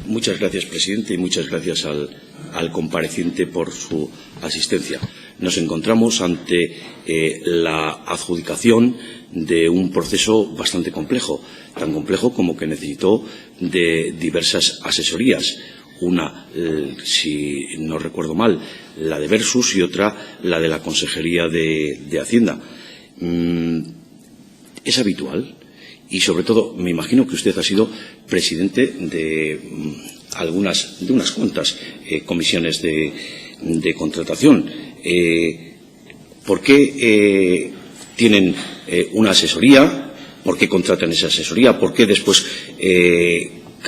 Muchas gracias, presidente, y muchas gracias al compareciente por su asistencia. Nos encontramos ante la adjudicación de un proceso bastante complejo, tan complejo como que necesitó de diversas asesorías. Una, si no recuerdo mal, la de Versus, y otra, la de la Consejería de Hacienda. ¿Es habitual? Y, sobre todo, me imagino que usted ha sido presidente de unas cuantas comisiones de contratación. ¿Por qué tienen una asesoría? ¿Por qué contratan esa asesoría? ¿Por qué después,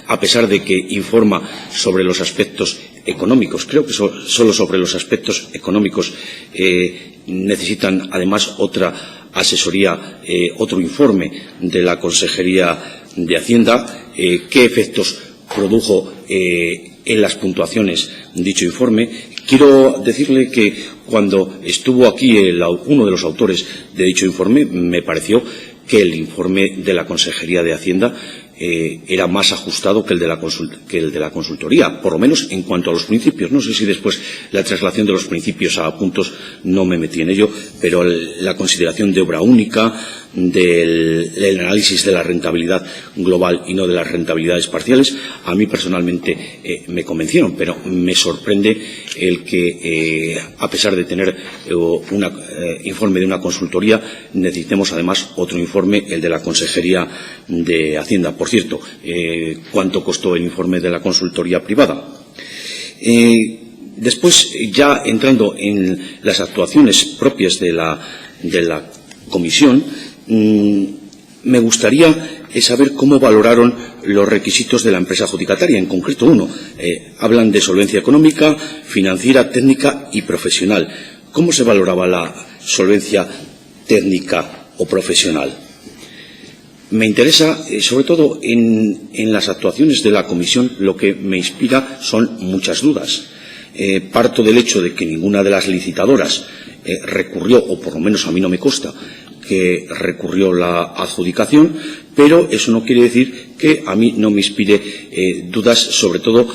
a pesar de que informa sobre los aspectos económicos, creo que solo sobre los aspectos económicos, necesitan además otra asesoría, otro informe de la Consejería de Hacienda? ¿Qué efectos produjo en las puntuaciones dicho informe? Quiero decirle que cuando estuvo aquí uno de los autores de dicho informe, me pareció que el informe de la Consejería de Hacienda era más ajustado que el de la consultoría, por lo menos en cuanto a los principios. No sé si después la traslación de los principios a puntos no me metí en ello, pero la consideración de obra única, del análisis de la rentabilidad global y no de las rentabilidades parciales, a mí personalmente me convencieron, pero me sorprende el que, a pesar de tener un informe de una consultoría, necesitemos además otro informe, el de la Consejería de Hacienda. Por cierto, ¿cuánto costó el informe de la consultoría privada? Después, ya entrando en las actuaciones propias de la comisión, me gustaría saber cómo valoraron los requisitos de la empresa adjudicataria. En concreto, uno, hablan de solvencia económica, financiera, técnica y profesional. ¿Cómo se valoraba la solvencia técnica o profesional? Me interesa, sobre todo en las actuaciones de la comisión, lo que me inspira son muchas dudas. Parto del hecho de que ninguna de las licitadoras recurrió, o por lo menos a mí no me consta que recurrió la adjudicación, pero eso no quiere decir que a mí no me inspire dudas, sobre todo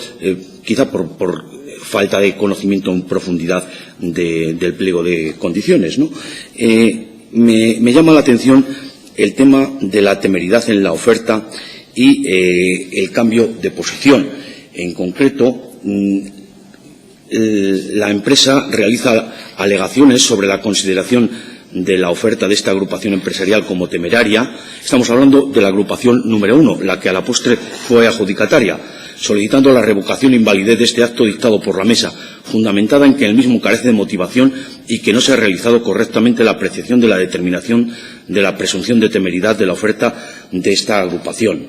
quizá por falta de conocimiento en profundidad del pliego de condiciones, ¿no? Me llama la atención el tema de la temeridad en la oferta y el cambio de posición. En concreto, la empresa realiza alegaciones sobre la consideración de la oferta de esta agrupación empresarial como temeraria. Estamos hablando de la agrupación número 1, la que a la postre fue adjudicataria, solicitando la revocación e invalidez de este acto dictado por la mesa, fundamentada en que el mismo carece de motivación y que no se ha realizado correctamente la apreciación de la determinación de la presunción de temeridad de la oferta de esta agrupación.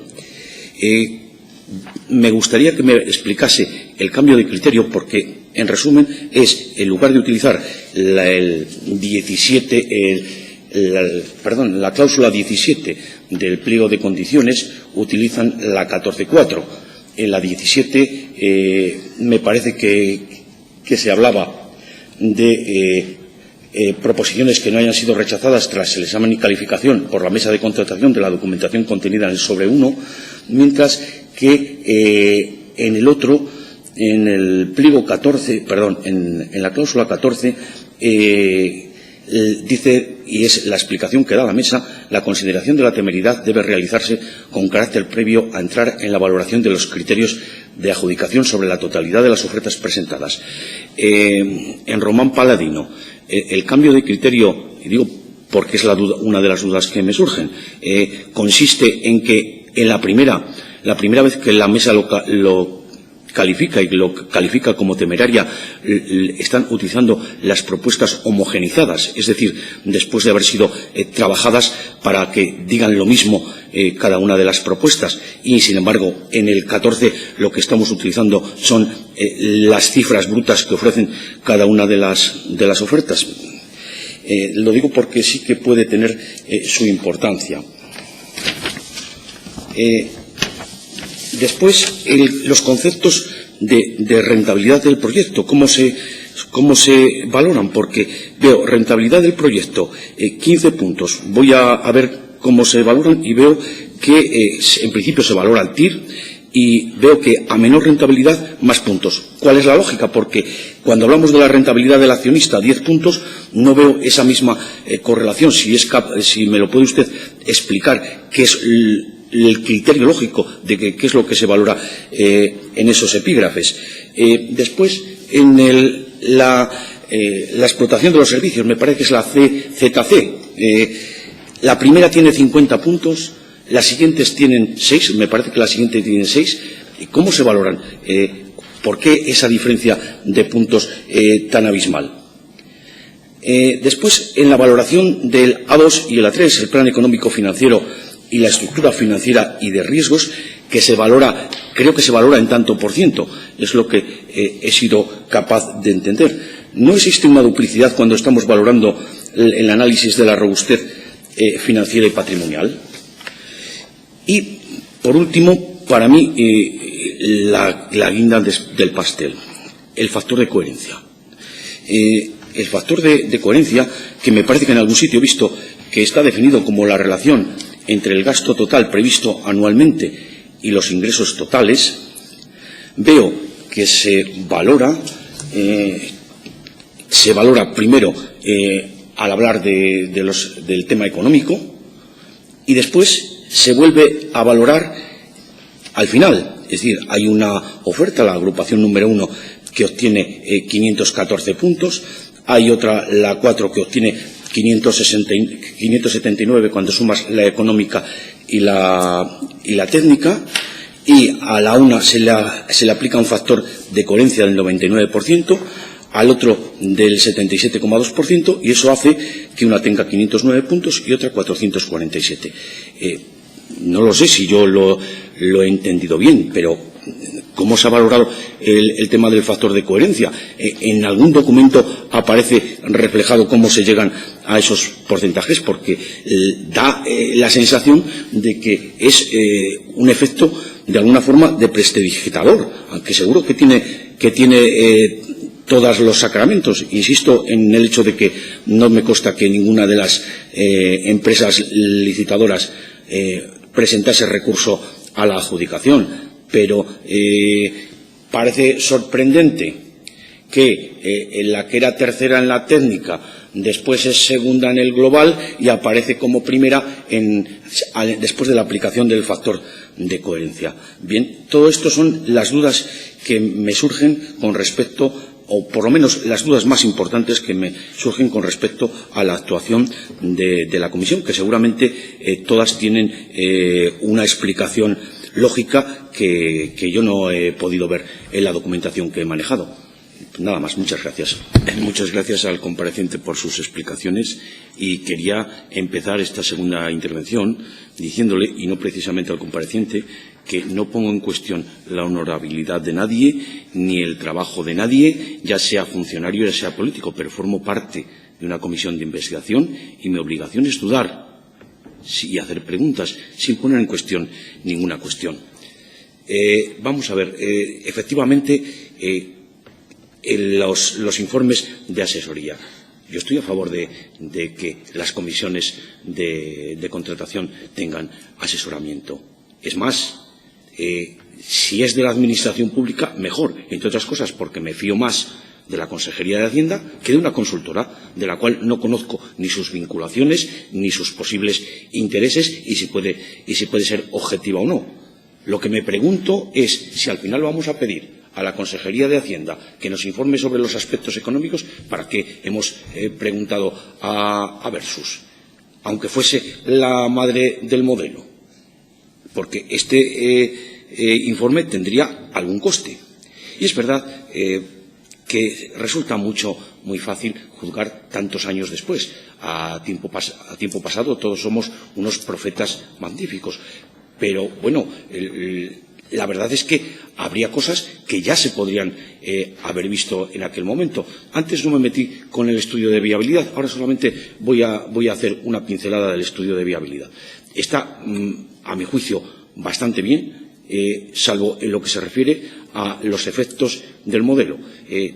Me gustaría que me explicase el cambio de criterio, porque, en resumen, es, en lugar de utilizar la cláusula 17 del pliego de condiciones, utilizan la 14.4. En la 17 me parece que se hablaba de proposiciones que no hayan sido rechazadas tras el examen y calificación por la mesa de contratación de la documentación contenida en el sobre 1, mientras que en el otro, en el pliego 14, en la cláusula 14, dice, y es la explicación que da la mesa, la consideración de la temeridad debe realizarse con carácter previo a entrar en la valoración de los criterios de adjudicación sobre la totalidad de las ofertas presentadas. En Román Paladino, el cambio de criterio, y digo porque es una de las dudas que me surgen, consiste en que en la primera vez que la mesa lo califica y lo califica como temeraria, están utilizando las propuestas homogenizadas, es decir, después de haber sido trabajadas para que digan lo mismo cada una de las propuestas, y sin embargo en el 14 lo que estamos utilizando son las cifras brutas que ofrecen cada una de las ofertas. Lo digo porque sí que puede tener su importancia. Después, los conceptos de rentabilidad del proyecto, ¿cómo se valoran? Porque veo rentabilidad del proyecto, 15 puntos. Voy a ver cómo se valoran y veo que en principio se valora el TIR y veo que a menor rentabilidad, más puntos. ¿Cuál es la lógica? Porque cuando hablamos de la rentabilidad del accionista, 10 puntos, no veo esa misma correlación. Si me lo puede usted explicar, qué es el criterio lógico de qué es lo que se valora en esos epígrafes. Después, en la explotación de los servicios, me parece que es la CZC. La primera tiene 50 puntos. Las siguientes tienen 6, me parece que la siguiente tiene 6. ¿Cómo se valoran? ¿Por qué esa diferencia de puntos tan abismal? Después, en la valoración del A2 y el A3, el plan económico financiero y la estructura financiera y de riesgos, que se valora, creo que se valora en tanto por ciento, es lo que he sido capaz de entender. ¿No existe una duplicidad cuando estamos valorando el análisis de la robustez financiera y patrimonial? Y, por último, para mí, la guinda del pastel, el factor de coherencia. El factor de coherencia, que me parece que en algún sitio he visto que está definido como la relación entre el gasto total previsto anualmente y los ingresos totales, veo que se valora primero al hablar del tema económico y después se vuelve a valorar al final. Es decir, hay una oferta, la agrupación número 1, que obtiene 514 puntos, hay otra, la 4, que obtiene 579 cuando sumas la económica y la técnica, y a la una se le aplica un factor de coherencia del 99%, al otro del 77,2%, y eso hace que una tenga 509 puntos y otra 447. No lo sé si yo lo he entendido bien, pero ¿cómo se ha valorado el tema del factor de coherencia? ¿En algún documento aparece reflejado cómo se llegan a esos porcentajes? Porque da la sensación de que es un efecto, de alguna forma, de prestidigitador, aunque seguro que tiene todos los sacramentos. Insisto en el hecho de que no me consta que ninguna de las empresas licitadoras presentase recurso a la adjudicación, pero parece sorprendente que en la que era tercera en la técnica, después es segunda en el global y aparece como primera después de la aplicación del factor de coherencia. Bien, todo esto son las dudas que me surgen con respecto, o por lo menos las dudas más importantes que me surgen con respecto a la actuación de la Comisión, que seguramente todas tienen una explicación lógica que yo no he podido ver en la documentación que he manejado. Nada más, muchas gracias. Muchas gracias al compareciente por sus explicaciones, y quería empezar esta segunda intervención diciéndole, y no precisamente al compareciente, que no pongo en cuestión la honorabilidad de nadie ni el trabajo de nadie, ya sea funcionario, ya sea político, pero formo parte de una comisión de investigación y mi obligación es dudar y hacer preguntas sin poner en cuestión ninguna cuestión. Vamos a ver, efectivamente, los informes de asesoría. Yo estoy a favor de que las comisiones de contratación tengan asesoramiento. Es más, si es de la Administración Pública, mejor, entre otras cosas, porque me fío más de la Consejería de Hacienda que de una consultora, de la cual no conozco ni sus vinculaciones ni sus posibles intereses y si puede ser objetiva o no. Lo que me pregunto es si al final vamos a pedir a la Consejería de Hacienda que nos informe sobre los aspectos económicos, para que hemos preguntado a Versus, aunque fuese la madre del modelo, porque este informe tendría algún coste. Y es verdad que resulta muy fácil juzgar tantos años después. A tiempo pasado todos somos unos profetas magníficos, pero bueno, la verdad es que habría cosas que ya se podrían haber visto en aquel momento. Antes no me metí con el estudio de viabilidad, ahora solamente voy a hacer una pincelada del estudio de viabilidad. Está, a mi juicio, bastante bien, salvo en lo que se refiere a los efectos del modelo.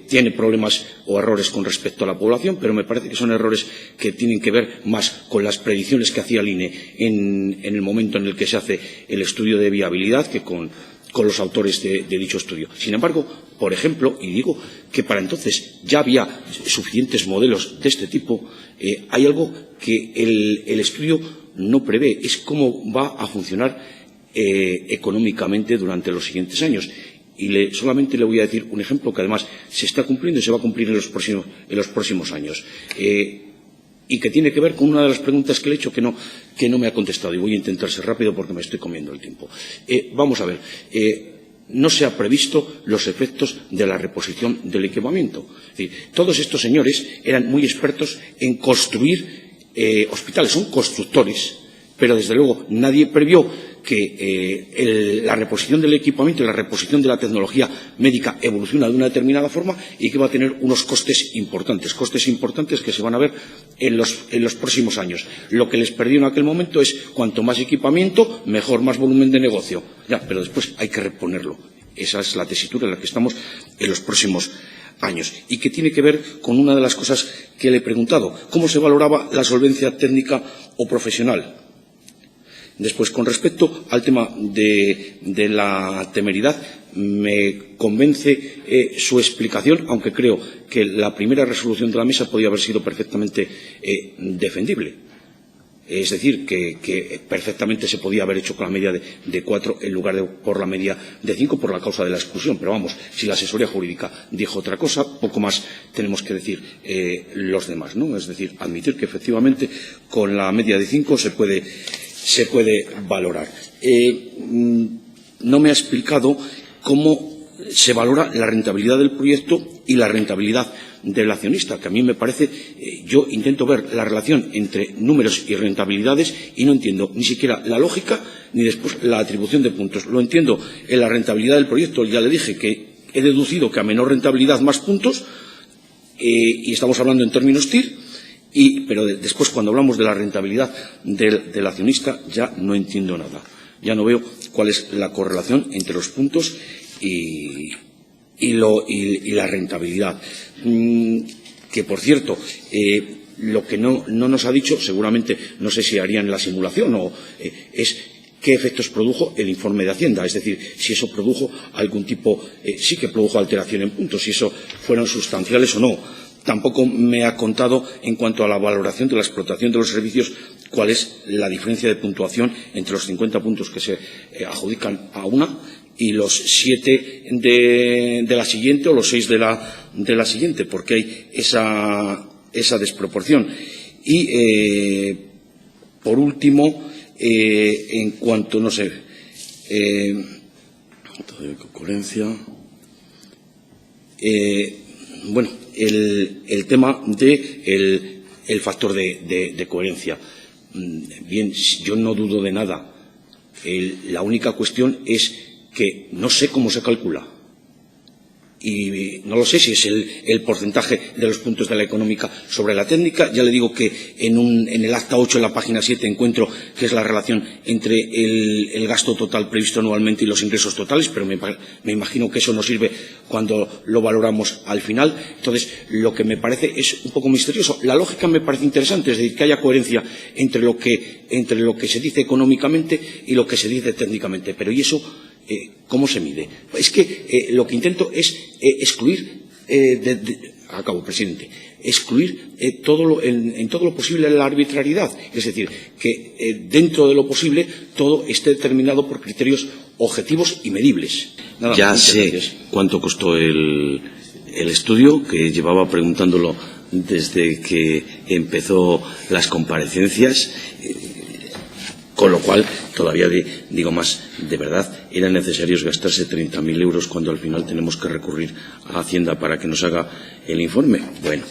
Tiene problemas o errores con respecto a la población, pero me parece que son errores que tienen que ver más con las predicciones que hacía el INE en el momento en el que se hace el estudio de viabilidad que con con los autores de dicho estudio. Sin embargo, por ejemplo, y digo que para entonces ya había suficientes modelos de este tipo, hay algo que el estudio no prevé, es cómo va a funcionar económicamente durante los siguientes años. Y solamente le voy a decir un ejemplo que además se está cumpliendo y se va a cumplir en los próximos años. Y que tiene que ver con una de las preguntas que le he hecho que no me ha contestado. Y voy a intentar ser rápido porque me estoy comiendo el tiempo. Vamos a ver. No se ha previsto los efectos de la reposición del equipamiento. Es decir, todos estos señores eran muy expertos en construir hospitales. Son constructores. Pero, desde luego, nadie previó que la reposición del equipamiento y la reposición de la tecnología médica evoluciona de una determinada forma y que va a tener unos costes importantes que se van a ver en los próximos años. Lo que les perdió en aquel momento es cuanto más equipamiento, mejor, más volumen de negocio. Ya, pero después hay que reponerlo. Esa es la tesitura en la que estamos en los próximos años y que tiene que ver con una de las cosas que le he preguntado. ¿Cómo se valoraba la solvencia técnica o profesional? Después, con respecto al tema de la temeridad, me convence su explicación, aunque creo que la primera resolución de la mesa podía haber sido perfectamente defendible. Es decir, que perfectamente se podía haber hecho con la media de 4 en lugar de por la media de 5 por la causa de la exclusión. Pero vamos, si la asesoría jurídica dijo otra cosa, poco más tenemos que decir los demás, ¿no? Es decir, admitir que efectivamente con la media de 5 se puede valorar. No me ha explicado cómo se valora la rentabilidad del proyecto y la rentabilidad del accionista, que a mí me parece, yo intento ver la relación entre números y rentabilidades y no entiendo ni siquiera la lógica ni después la atribución de puntos. Lo entiendo en la rentabilidad del proyecto, ya le dije que he deducido que a menor rentabilidad más puntos y estamos hablando en términos TIR. Pero después, cuando hablamos de la rentabilidad del accionista, ya no entiendo nada. Ya no veo cuál es la correlación entre los puntos y la rentabilidad. Que, por cierto, lo que no nos ha dicho, seguramente, no sé si harían la simulación, es qué efectos produjo el informe de Hacienda. Es decir, si eso produjo algún tipo, sí que produjo alteración en puntos, si eso fueron sustanciales o no. Tampoco me ha contado, en cuanto a la valoración de la explotación de los servicios, cuál es la diferencia de puntuación entre los 50 puntos que se adjudican a una y los 7 de la siguiente o los 6 de la siguiente, porque hay esa desproporción. Y, por último, en cuanto, no sé, concurrencia, bueno, el tema del factor de coherencia. Bien, yo no dudo de nada. La única cuestión es que no sé cómo se calcula. Y no lo sé si es el porcentaje de los puntos de la económica sobre la técnica. Ya le digo que en el acta 8, en la página 7, encuentro que es la relación entre el gasto total previsto anualmente y los ingresos totales, pero me imagino que eso nos sirve cuando lo valoramos al final. Entonces, lo que me parece es un poco misterioso. La lógica me parece interesante, es decir, que haya coherencia entre lo que se dice económicamente y lo que se dice técnicamente. Pero ¿y eso cómo se mide? Es que lo que intento es excluir, acabo, presidente, excluir en todo lo posible la arbitrariedad. Es decir, que dentro de lo posible todo esté determinado por criterios objetivos y medibles. Nada ya más. sé Gracias. cuánto costó el estudio, que llevaba preguntándolo desde que empezó las comparecencias. Con lo cual, todavía digo más, de verdad, ¿eran necesarios gastarse 30.000 euros cuando al final tenemos que recurrir a Hacienda para que nos haga el informe? Bueno,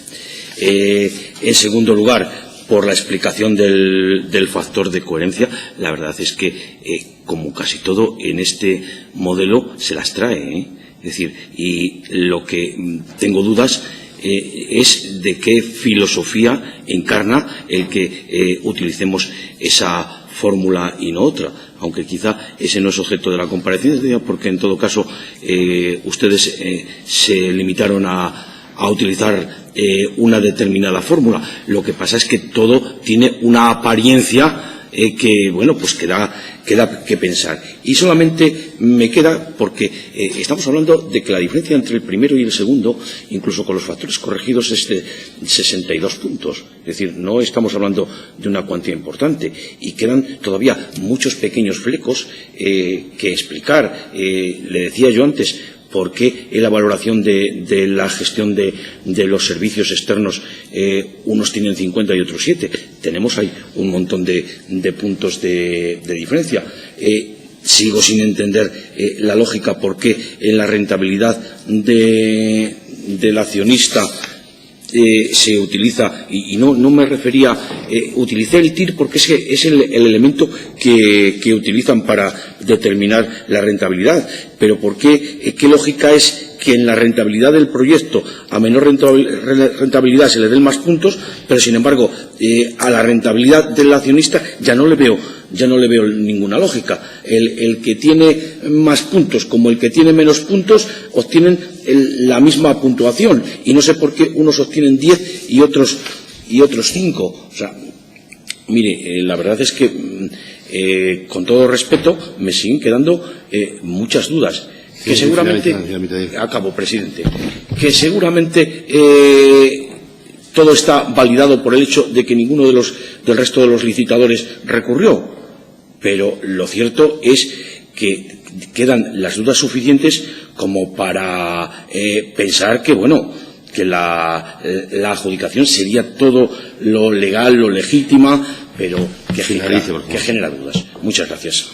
en segundo lugar, por la explicación del factor de coherencia, la verdad es que, como casi todo en este modelo, se las trae, Es decir, y lo que tengo dudas es de qué filosofía encarna el que utilicemos esa fórmula y no otra, aunque quizá ese no es objeto de la comparecencia, porque en todo caso ustedes se limitaron a utilizar una determinada fórmula. Lo que pasa es que todo tiene una apariencia que, bueno, pues que da queda que pensar. Y solamente me queda, porque estamos hablando de que la diferencia entre el primero y el segundo, incluso con los factores corregidos, es de 62 puntos. Es decir, no estamos hablando de una cuantía importante. Y quedan todavía muchos pequeños flecos que explicar. Le decía yo antes, ¿por qué en la valoración de la gestión de los servicios externos unos tienen 50 y otros 7? Tenemos ahí un montón de puntos de diferencia. Sigo sin entender la lógica por qué en la rentabilidad del accionista se utiliza, y no me refería, utilicé el TIR porque es el elemento que utilizan para determinar la rentabilidad, pero ¿por qué? ¿Qué lógica es que en la rentabilidad del proyecto a menor rentabilidad se le den más puntos, pero sin embargo a la rentabilidad del accionista ya no le veo ninguna lógica? El que tiene más puntos como el que tiene menos puntos obtienen la misma puntuación, y no sé por qué unos obtienen 10 y otros 5. O sea, mire, la verdad es que con todo respeto me siguen quedando muchas dudas. Que seguramente, acabo, presidente, que seguramente todo está validado por el hecho de que ninguno del resto de los licitadores recurrió, pero lo cierto es que quedan las dudas suficientes como para pensar que, bueno, que la adjudicación sería todo lo legal, lo legítima, pero que genera dudas. Muchas gracias.